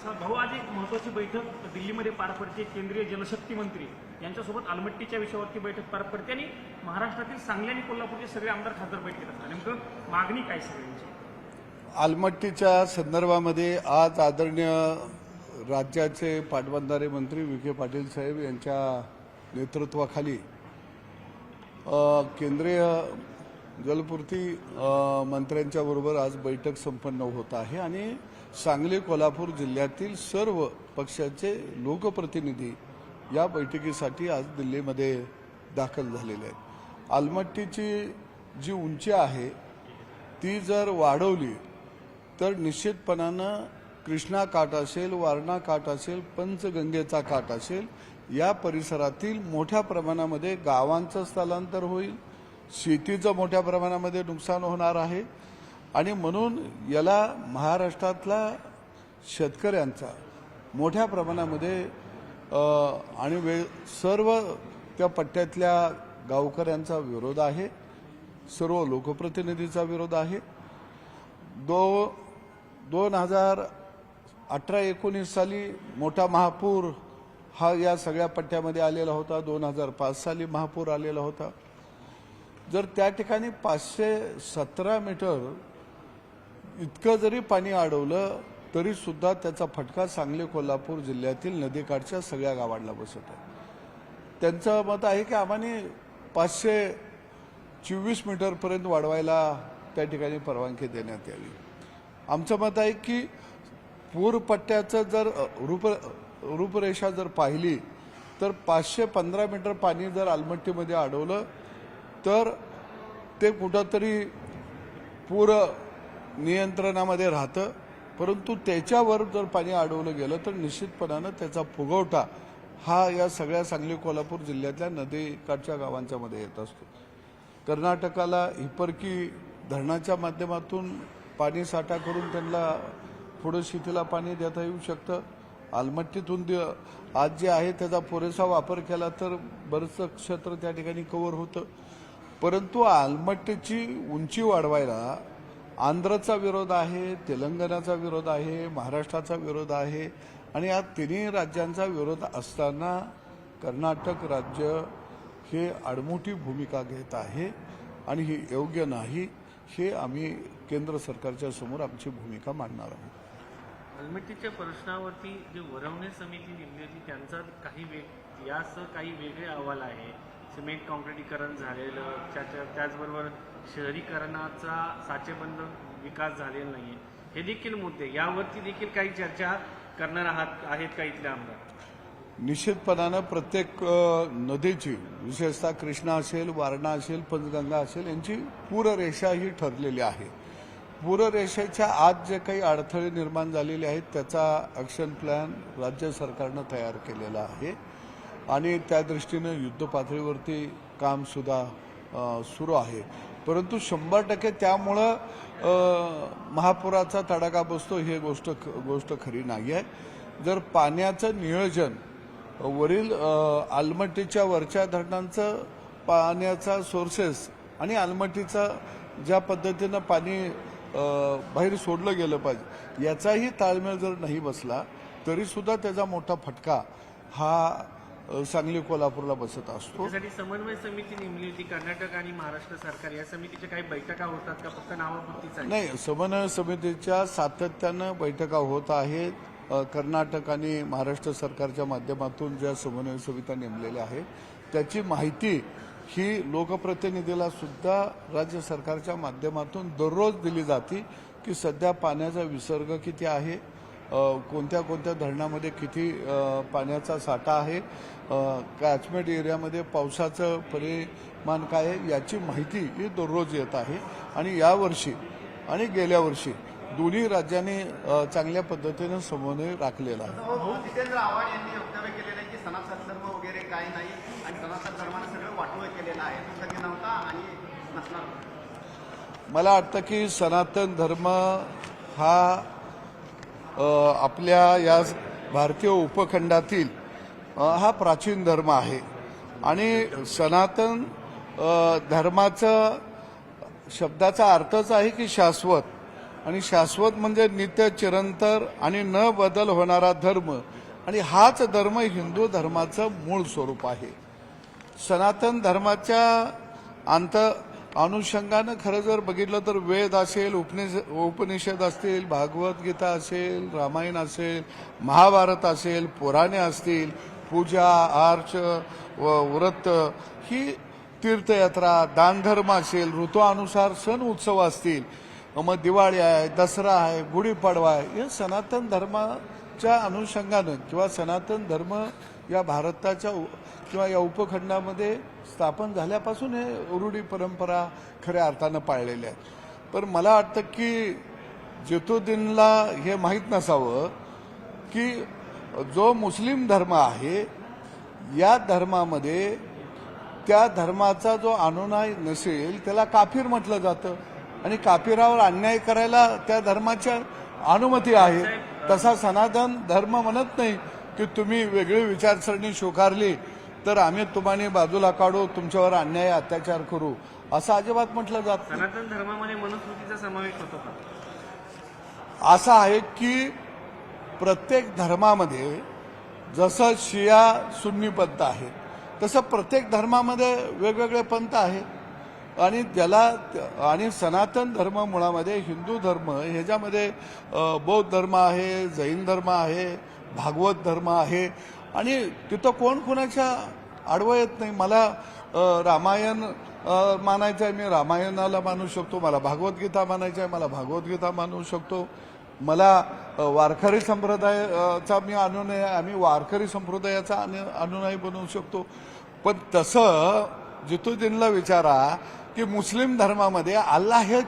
भाऊ, आज एक महत्त्वाची बैठक दिल्लीमध्ये पार पडते. केंद्रीय जलशक्ती मंत्री यांच्यासोबत आलमट्टीच्या विषयावरती बैठक पार पडते आणि महाराष्ट्रातील सांगली आणि कोल्हापूरचे सगळे आमदार खासदार बैठकीत असतात. नेमकं मागणी काय सगळ्यांची? आलमट्टीच्या संदर्भामध्ये आज आदरणीय राज्याचे पाटबंधारे मंत्री विखे पाटील साहेब यांच्या नेतृत्वाखाली केंद्रीय जलपूर्ती मंत्र्यांच्या बरोबर आज बैठक संपन्न होत आहे आणि सांगली कोल्हापूर जिल्ह्यातील सर्व पक्षाचे लोकप्रतिनिधी या बैठकीसाठी आज दिल्लीमध्ये दाखल झालेले आहेत. आलमट्टीची जी उंची आहे ती जर वाढवली तर निश्चितपणानं कृष्णा काठ असेल, वारणा काठ असेल, पंचगंगेचा काठ असेल, या परिसरातील मोठ्या प्रमाणामध्ये गावांचं स्थलांतर होईल, शेतीचं मोठ्या प्रमाणामध्ये नुकसान होणार आहे आणि म्हणून याला महाराष्ट्रातला शेतकऱ्यांचा मोठ्या प्रमाणामध्ये आणि सर्व त्या पट्ट्यातल्या गावकऱ्यांचा विरोध आहे, सर्व लोकप्रतिनिधीचा विरोध आहे. 2018-19 साली मोठा महापूर हा या सगळ्या पट्ट्यामध्ये आलेला होता. 2005 साली महापूर आलेला होता. जर त्या ठिकाणी 517 मीटर इतकं जरी पाणी अडवलं तरी सुद्धा त्याचा फटका सांगली कोल्हापूर जिल्ह्यातील नदीकाठच्या सगळ्या गावांना बसत आहे. त्यांचं मत आहे की आम्हाला 524 मीटरपर्यंत वाढवायला त्या ठिकाणी परवानगी देण्यात यावी. आमचं मत आहे की पूर पट्ट्याचं जर रूपरेषा जर पाहिली तर 515 मीटर पाणी जर आलमट्टीमध्ये अडवलं तर ते कुठंतरी पूर नियंत्रणामध्ये राहतं, परंतु त्याच्यावर जर पाणी अडवलं गेलं तर निश्चितपणानं त्याचा फुगवटा हा या सगळ्या सांगली कोल्हापूर जिल्ह्यातल्या नदीकाठच्या गावांच्या मध्ये येत असतो. कर्नाटकाला हिप्परकी धरणाच्या माध्यमातून पाणी साठा करून त्यांना पुढे शेतीला पाणी देता येऊ शकतं. आलमट्टीतून आज जे आहे त्याचा पुरेसा वापर केला तर बरंचसं क्षेत्र त्या ठिकाणी कव्हर होतं. परंतु आलमट्टीची उंची वाढवायला आंध्रचा विरोध आहे, तेलंगणाचा विरोध आहे, महाराष्ट्राचा विरोध आहे आणि या तिन्ही राज्यांचा विरोध असताना कर्नाटक राज्य हे आडमुठी भूमिका घेत आहे आणि ही योग्य नाही. हे आम्ही केंद्र सरकारच्या समोर आमची भूमिका मांडणार आहोत. आलमट्टीच्या प्रश्नावरती जे वरवणे समिती नेमली होती त्यांचा काही वेगळे अहवाल आहे. सिमेंट काँक्रिटीकरण झालेलं, त्याचबरोबर शहरीकरणाचा साचेबंद विकास झालेला नाही, हे देखील मुद्दे, यावरती देखील काही चर्चा करणार आहेत का इथले आमदार? निश्चितपणानं प्रत्येक नदीची, विशेषतः कृष्णा असेल, वारणा असेल, पंचगंगा असेल, यांची पूररेषा ही ठरलेली आहे. पूररेषेच्या आत जे काही अडथळे निर्माण झालेले आहेत त्याचा ॲक्शन प्लॅन राज्य सरकारनं तयार केलेला आहे आणि त्या दृष्टीनं युद्धपातळीवरती काम सुद्धा सुरू आहे. परंतु 100% त्यामुळं महापुराचा तडाखा बसतो ही गोष्ट खरी नाही आहे. जर पाण्याचं नियोजन वरील आलमट्टीच्या वरच्या धरणांचं पाण्याचा सोर्सेस आणि आलमट्टीचा ज्या पद्धतीनं पाणी बाहेर सोडलं गेलं पाहिजे याचाही ताळमेळ जर नाही बसला तरी सुद्धा त्याचा मोठा फटका हा सांगली कोल्हापूरला बसत असतो. त्यासाठी समन्वय समिती नेमली होती कर्नाटक आणि महाराष्ट्र सरकार, या समितीच्या काही बैठका होतात का, फक्त नावापुरतीच? नाही, समन्वय समितीच्या सातत्यानं बैठका होत आहेत. कर्नाटक आणि महाराष्ट्र सरकारच्या माध्यमातून ज्या समन्वय समित्या नेमलेल्या आहेत त्याची माहिती ही लोकप्रतिनिधीला सुद्धा राज्य सरकारच्या माध्यमातून दररोज दिली जाते की सध्या पाण्याचा विसर्ग किती आहे, कोणत्या कोणत्या धरणामध्ये किती पाण्याचा साठा आहे, कॅचमेंट एरियामध्ये पावसाचं परिमाण काय आहे, याची माहिती ही दररोज येत आहे. आणि यावर्षी आणि गेल्या वर्षी दोन्ही राज्यांनी चांगल्या पद्धतीने समन्वय राखलेला आहे. जितेंद्र आव्हाड यांनी वक्तव्य केलेलं आहे की सनातन धर्म वगैरे काही नाही आणि सनातन धर्मानं सगळं वाटोळं केलेलं आहे, तो कधी नव्हता आणि नसणार. मला वाटतं की सनातन धर्म हा आपल्या या भारतीय उपखंडातील हा प्राचीन धर्म आहे आणि सनातन धर्माचं शब्दाचा अर्थच आहे की शाश्वत. आणि शाश्वत म्हणजे नित्य चिरंतर आणि न बदल होणारा धर्म, आणि हाच धर्म हिंदू धर्माचं मूळ स्वरूप आहे. सनातन धर्माच्या अनुषंगानं खरं जर बघितलं तर वेद असेल, उपनिषद असतील, भागवत गीता असेल, रामायण असेल, महाभारत असेल, पुराणे असतील, पूजा अर्च व्रत, ही तीर्थयात्रा, दानधर्म असेल, ऋतूनुसार सण उत्सव असतील, मग दिवाळी आहे, दसरा आहे, गुढीपाडवा आहे, हे सनातन धर्माच्या अनुषंगानं किंवा सनातन धर्म या भारताच्या किंवा या उपखंडामध्ये स्थापन झाल्यापासून हे रूढी परंपरा खऱ्या अर्थानं पाळलेल्या आहेत. पण मला वाटतं की जितुद्दीनला हे माहीत नसावं की जो मुस्लिम धर्म आहे या धर्मामध्ये त्या धर्माचा जो अनुयायी नसेल त्याला काफिर म्हटलं जातं, आणि काफिरावर अन्याय करायला त्या धर्माच्या अनुमती आहे. तसा सनातन धर्म म्हणत नाही की तुम्ही वेगळी विचारसरणी स्वीकारली तर आम्ही तुम्हाला बाजूला काढू, तुमच्यावर अन्याय अत्याचार करू, असं अजिबात म्हटलं जात नाही. सनातन धर्मामध्ये मनुस्मृतीचा समावेश होतो का? असं आहे की प्रत्येक धर्मामध्ये जसं शिया सुन्नी पंथ आहे तसं प्रत्येक धर्मामध्ये वेगवेगळे पंथ आहेत, आणि सनातन धर्म मुळामध्ये हिंदू धर्म ह्याच्यामध्ये बौद्ध धर्म आहे, जैन धर्म आहे, भागवत धर्म आहे, आणि तिथं कोण कोणाच्या आडवं येत नाही. मला रामायण मानायचं आहे, मी रामायणाला मानू शकतो. मला भागवतगीता मानायचं आहे, मला भागवतगीता मानू शकतो. मला वारकरी संप्रदायाचा मी अनुयायी आहे, आम्ही वारकरी संप्रदायाचा अनुयायी बनवू शकतो. पण तसं जितुद्दीनला विचारा की मुस्लिम धर्मामध्ये अल्लाह हे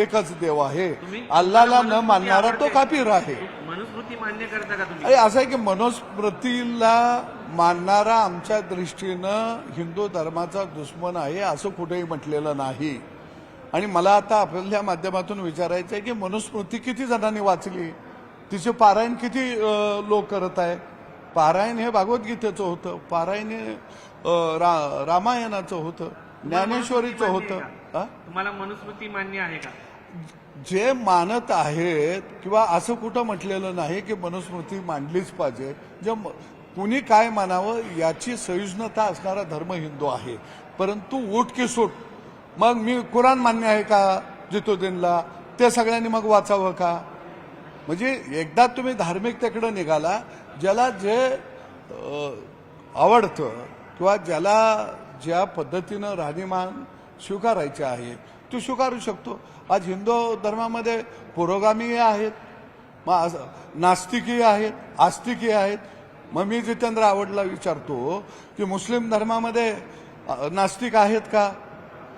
एकच देव आहे, अल्लाहला न मानणारा तो काफिर आहे. मनुस्मृती मान्य करता का तुम्ही? अरे असं आहे की मनुस्मृतीला मानणारा आमच्या दृष्टीनं हिंदू धर्माचा दुश्मन आहे असं कुठेही म्हटलेलं नाही. आणि मला आता आपल्या माध्यमातून विचारायचं आहे की मनुस्मृती किती जणांनी वाचली, तिचे पारायण किती लोक करत आहे. पारायण हे भागवतगीतेचं होतं, पारायण हे रामायणाचं होतं, ज्ञानेश्वरीचं होतं. तुम्हाला मनुस्मृती मान्य आहे का? जे मानत आहेत किंवा असं कुठं म्हटलेलं नाही की मनुस्मृती मांडलीच पाहिजे. जे कुणी काय मानावं याची संयोजनता असणारा धर्म हिंदू आहे. परंतु उठ की सूट, मग मी कुराण मान्य आहे का जितुद्दीनला, ते सगळ्यांनी मग वाचावं का? म्हणजे एकदा तुम्ही धार्मिकतेकडे निघाला, ज्याला जे आवडतं किंवा ज्याला ज्या पद्धतीनं राहणीमान स्वीकारायचे आहे तो स्वीकारू शकतो. आज हिंदू धर्मामध्ये पुरोगामी आहेत, मग नास्तिकी आहेत, आस्तिकी आहेत. मग मी जितेंद्र आवडला विचारतो की मुस्लिम धर्मामध्ये नास्तिक आहेत का?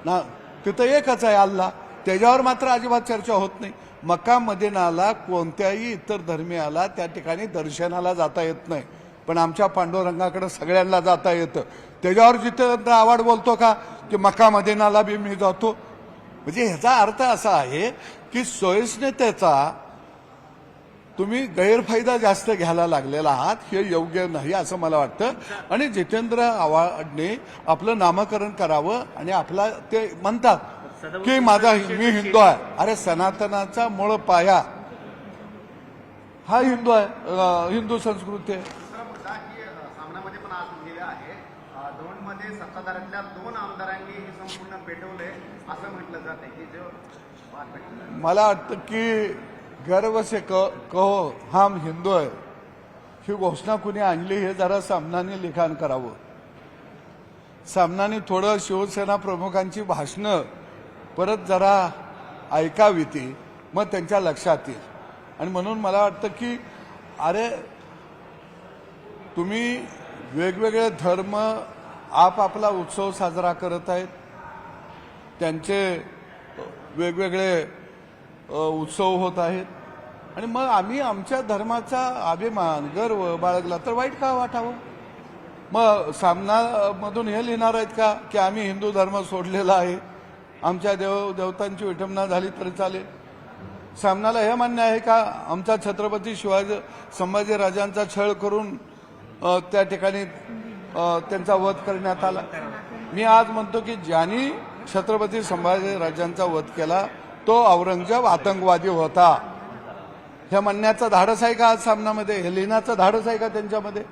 ना, तिथं एकच आहे अल्लाह, त्याच्यावर मात्र अजिबात चर्चा होत नाही. मक्का मदिनाला कोणत्याही इतर धर्मीयाला त्या ठिकाणी दर्शनाला जाता येत नाही, पण आमच्या पांडुरंगाकडे सगळ्यांना जाता येतं. त्याच्यावर जितेंद्र आव्हाड बोलतो का की मक्का मदिनाला बी मी जातो? म्हणजे ह्याचा अर्थ असा आहे की सहिष्णुतेचा तुम्ही गैरफायदा जास्त घ्यायला लागलेला आहात, हे योग्य नाही असं मला वाटतं. आणि जितेंद्र आव्हाडने आपलं नामकरण करावं, आणि आपला ते म्हणतात की मी हिंदू आहे. अरे सनातनाचा मूळ पाया हा हिंदू आहे, हिंदू संस्कृती आहे. दुसरा मुद्दा की सामनामध्ये पण आज लिहिलेला आहे, दौंडमध्ये सत्ताधाऱ्यातल्या 2 आमदारांनी हे संपूर्ण पेटवले असं म्हटलं जाते की जो मला वाटतं की गर्व से कहो हम हिंदू आहे ही घोषणा कुणी आणली हे जरा सामनाने लिखाण करावं. सामनाने थोडं शिवसेना प्रमुखांची भाषणं परत जरा ऐकावी ती, मग त्यांच्या लक्षात येईल. आणि म्हणून मला वाटतं की अरे तुम्ही वेगवेगळे धर्म आपापला उत्सव साजरा करत आहेत, त्यांचे वेगवेगळे उत्सव होत आहेत, आणि मग आम्ही आमच्या धर्माचा अभिमान गर्व बाळगला तर वाईट का वाटावं? मग सामनामधून हे लिहिणार आहेत का की आम्ही हिंदू धर्म सोडलेला आहे, आमच्या देवतांची विटंबना झाली तरी चालेल? सामनाला हे मान्य आहे का आमचा छत्रपती संभाजीराजांचा छळ करून त्या ठिकाणी त्यांचा वध करण्यात आला? मी आज म्हणतो की ज्यांनी छत्रपती संभाजीराजांचा वध केला तो औरंगजेब आतंकवादी होता हे म्हणण्याचं धाडस आहे का आज सामनामध्ये? हे लिहिण्याचं धाडस आहे का त्यांच्यामध्ये?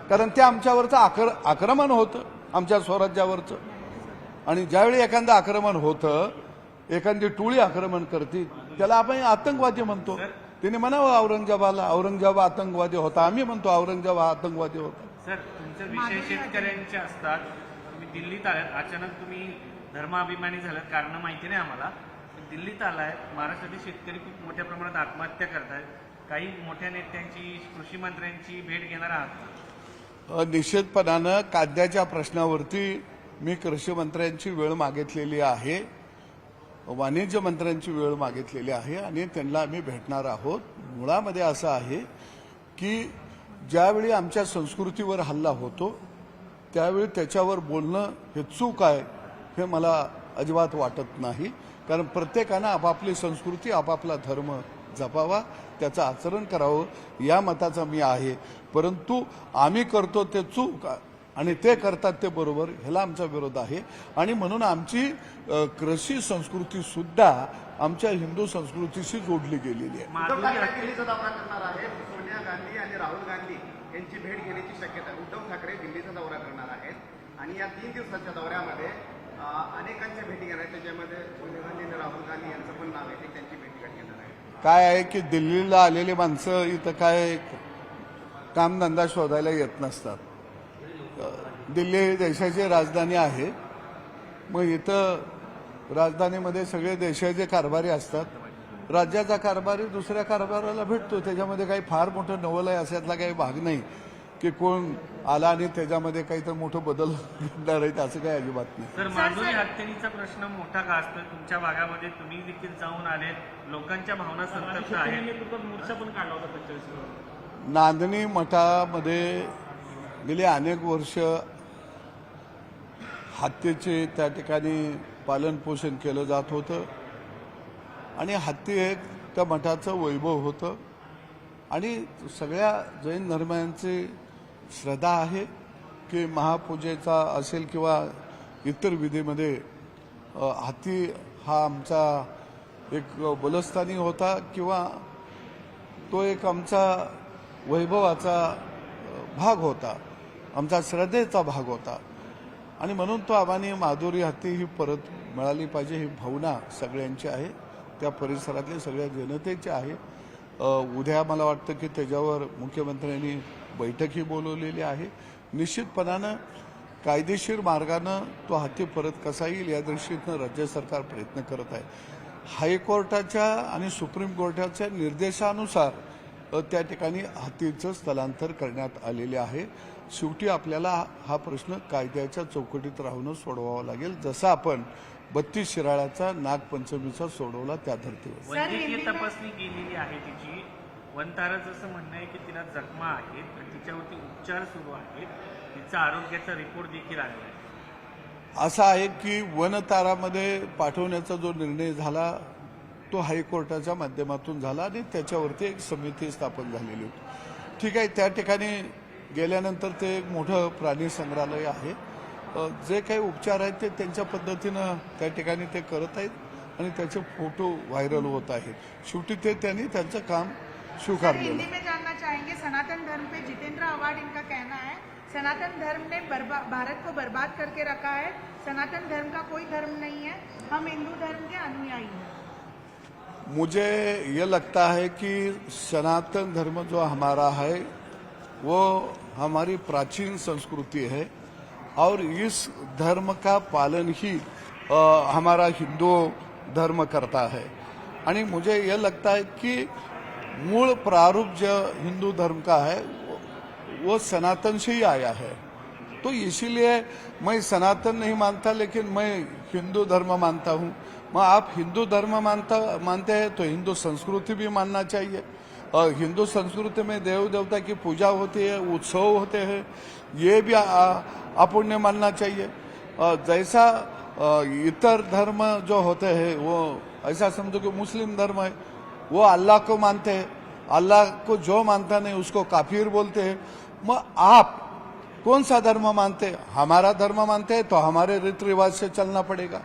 कारण ते आमच्यावरचं आक्रमण होतं, आमच्या स्वराज्यावरचं. आणि ज्यावेळी एखादं आक्रमण होतं, एखादी टोळी आक्रमण करते, त्याला आपण आतंकवादी म्हणतो. तिने म्हणावं औरंगजेब आतंकवादी होता, आम्ही म्हणतो औरंगजेब आतंकवादी होता. सर, तुमचे विषय शेतकऱ्यांचे असतात. तुम्ही दिल्लीत आलात, अचानक तुम्ही धर्माभिमानी झालात, कारण माहिती नाही आम्हाला. दिल्लीत आलाय, महाराष्ट्रातील शेतकरी खूप मोठ्या प्रमाणात आत्महत्या करतायत. काही मोठ्या नेत्यांची, कृषी मंत्र्यांची भेट घेणार आहात? निश्चितपणानं कांद्याच्या प्रश्नावरती मी कृषी मंत्र्यांची वेळ मागितलेली आहे, वाणिज्य मंत्र्यांची वेळ मागितलेली आहे आणि त्यांना आम्ही भेटणार आहोत. मुळामध्ये असं आहे की ज्यावेळी आमच्या संस्कृतीवर हल्ला होतो त्यावेळी त्याच्यावर बोलणं हे चूक आहे हे मला अजिबात वाटत नाही. कारण प्रत्येकानं आपापली संस्कृती, आपापला धर्म जपावा, त्याचं आचरण करावं या मताचा मी आहे. परंतु आम्ही करतो ते चूक आणि ते करतात ते बरोबर, ह्याला आमचा विरोध आहे. आणि म्हणून आमची कृषी संस्कृती सुद्धा आमच्या हिंदू संस्कृतीशी जोडली गेलेली आहे. उद्धव ठाकरे दिल्लीचा दौरा करणार आहेत. सोनिया गांधी आणि राहुल गांधी यांची भेट घेण्याची शक्यता. उद्धव ठाकरे दिल्लीचा दौरा करणार आहेत आणि या 3 दिवसाच्या दौऱ्यामध्ये अनेकांच्या भेटी घेणार आहेत. त्याच्यामध्ये सोनिया गांधी आणि राहुल गांधी यांचं पण नाव आहे, ते त्यांची भेटी घेणार आहे. काय आहे की दिल्लीला आलेली माणसं इथं काय कामधंदा शोधायला येत नसतात. दिल्ली देशाची राजधानी आहे, मग इथं राजधानीमध्ये सगळे देशाचे कारभारी असतात. राज्याचा कारभारी दुसऱ्या कारभाराला भेटतो, त्याच्यामध्ये काही फार मोठं नवल आहे अशातला काही भाग नाही की कोण आला आणि त्याच्यामध्ये काही तर मोठं बदल घडणार आहेत असं काही अजिबात नाही. तर माधुरी हत्येचा प्रश्न मोठा का असतो तुमच्या भागामध्ये? तुम्ही देखील जाऊन आले, लोकांच्या भावना संतप्त आहेत. मोर्चा पण काढला होता 45. नांदणी मठामध्ये गेली अनेक वर्ष हत्येचे त्या ठिकाणी पालनपोषण केलं जात होतं आणि हत्ती एक त्या मठाचं वैभव होतं आणि सगळ्या जैन धर्मियांची श्रद्धा आहे की महापूजेचा असेल किंवा इतर विधीमध्ये हत्ती हा आमचा एक बलस्थानी होता किंवा तो एक आमचा वैभवाचा भाग होता, आमचा श्रद्धेचा भाग होता. आणि म्हणून तो आम्हाने माधुरी हत्ती ही परत मिळाली पाहिजे ही भावना सगळ्यांची आहे, त्या परिसरातल्या सगळ्या जनतेची आहे. उद्या मला वाटतं की त्याच्यावर मुख्यमंत्र्यांनी बैठकही बोलवलेली आहे. निश्चितपणानं कायदेशीर मार्गानं तो हत्ती परत कसा येईल या दृष्टीनं राज्य सरकार प्रयत्न करत आहे. हायकोर्टाच्या आणि सुप्रीम कोर्टाच्या निर्देशानुसार त्या ठिकाणी हत्तीचं स्थलांतर करण्यात आलेले आहे. शेवटी आपल्याला हा प्रश्न कायद्याच्या चौकटीत राहून सोडवावा लागेल, जसा आपण 32 शिराळ्याचा नागपंचमीचा सोडवला त्या धर्तीवर. वैद्यकीय तपासणी केलेली आहे तिची. वनताराचं असं म्हणणं आहे की तिला जखमा आहेत आणि तिच्यावरती उपचार सुरू आहेत. तिचा आरोग्याचा रिपोर्ट देखील आला आहे. असं आहे की वनतारामध्ये पाठवण्याचा जो निर्णय झाला तो हायकोर्टाच्या माध्यमातून झाला आणि त्याच्यावरती एक समिती स्थापन झालेली होती. ठीक आहे, त्या ठिकाणी गेल्यानंतर ते एक मोठं प्राणी संग्रहालय आहे. जे काही उपचार आहेत ते त्यांच्या पद्धतीनं त्या ठिकाणी ते करत आहेत आणि त्याचे फोटो व्हायरल होत आहेत. शेवटी ते त्यांनी त्यांचं काम स्वीकारलेलं. हिंदी में जानना चाहेंगे, सनातन धर्म पे जितेंद्र अवार्ड इनका कहना है सनातन धर्म ने भारत को बर्बाद करके रखा है, सनातन धर्म का कोई धर्म नहीं है, हम हिंदू धर्म के अनुयायी हैं. मुझे ये लगता है कि सनातन धर्म जो हमारा है वो हमारी प्राचीन संस्कृति है और इस धर्म का पालन ही हमारा हिंदू धर्म करता है. आणि मुझे ये लगता है कि मूल प्रारूप जो हिंदू धर्म का है वो सनातन से ही आया है. तो इसीलिए मैं सनातन नहीं मानता लेकिन मैं हिंदू धर्म मानता हूँ. मैं आप हिंदू धर्म मानते हैं तो हिंदू संस्कृति भी मानना चाहिए. हिंदू संस्कृति में देव देवता की पूजा होती है, उत्सव होते हैं, ये भी अपुण्य मानना चाहिए. जैसा इतर धर्म जो होते हैं वो ऐसा समझो कि मुस्लिम धर्म है, वो अल्लाह को मानते हैं, अल्लाह को जो मानता नहीं उसको काफिर बोलते हैं. मग आप कौन सा धर्म मानते हैं? हमारा धर्म मानते हैं तो हमारे रीति रिवाज से चलना पड़ेगा.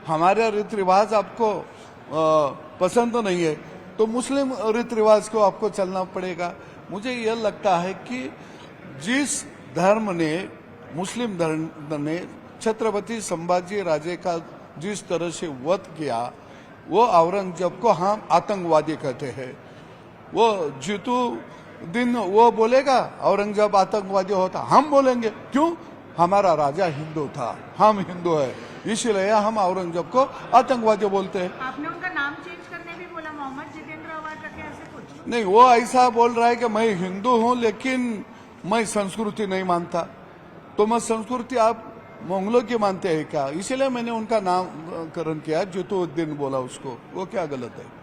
हमारे रीति रिवाज आपको पसंद नहीं है तो मुस्लिम रीति रिवाज को आपको चलना पड़ेगा। मुझे यह लगता है कि जिस धर्म ने, मुस्लिम धर्म ने छत्रपति संभाजी राजे का जिस तरह से वध किया, वो औरंगजेब को हम आतंकवादी कहते हैं। वो जीतू दिन वो बोलेगा औरंगजेब आतंकवादी होता, हम बोलेंगे क्यों? हमारा राजा हिंदू था, हम हिंदू है, इसीलिए हम औरंगजेब को आतंकवादी बोलते हैं। आपने उनका नाम चेंज करने भी बोला, मोहम्मद जितेंद्र अवाड रखे, ऐसे कुछ नहीं, वो ऐसा बोल रहा है कि मैं हिंदू हूं लेकिन मैं संस्कृति नहीं मानता। तो मैं संस्कृति आप मंगलों की मानते हैं क्या? इसीलिए मैंने उनका नामकरण किया, जितुद्दीन बोला उसको, वो क्या गलत है?